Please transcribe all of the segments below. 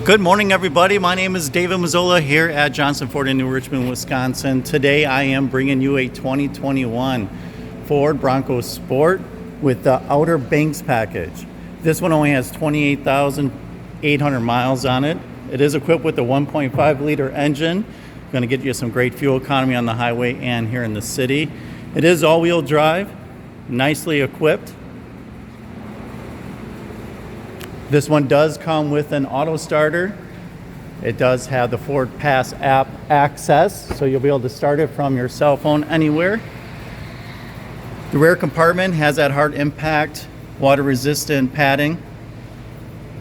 Good morning, everybody. My name is David Mazzola here at Johnson Ford in New Richmond, Wisconsin. Today I am bringing you a 2021 Ford Bronco Sport with the Outer Banks package. This one only has 28,800 miles on it. It is equipped with a 1.5 liter engine. Going to get you some great fuel economy on the highway and here in the city. It is all-wheel drive, nicely equipped. This one does come with an auto starter. It does have the Ford Pass app access, so you'll be able to start it from your cell phone anywhere. The rear compartment has that hard impact, water resistant padding.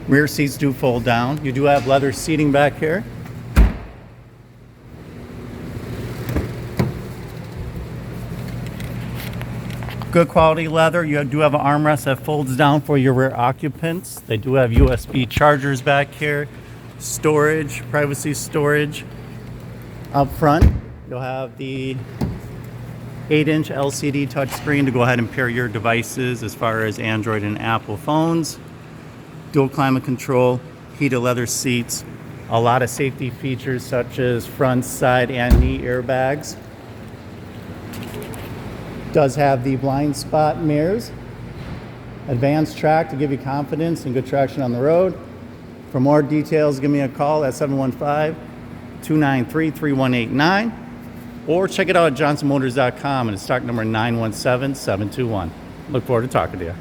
Rear seats do fold down. You do have leather seating back here. Good quality leather. You do have an armrest that folds down for your rear occupants. They do have USB chargers back here, storage, privacy storage. Up front, you'll have the 8-inch LCD touchscreen to go ahead and pair your devices as far as Android and Apple phones. Dual climate control, heated leather seats, a lot of safety features such as front, side, and knee airbags. Does have the blind spot mirrors, advanced track to give you confidence and good traction on the road. For more details, give me a call at 715-293-3189 or check it out at johnsonmotors.com and it's stock number 917721. Look forward to talking to you.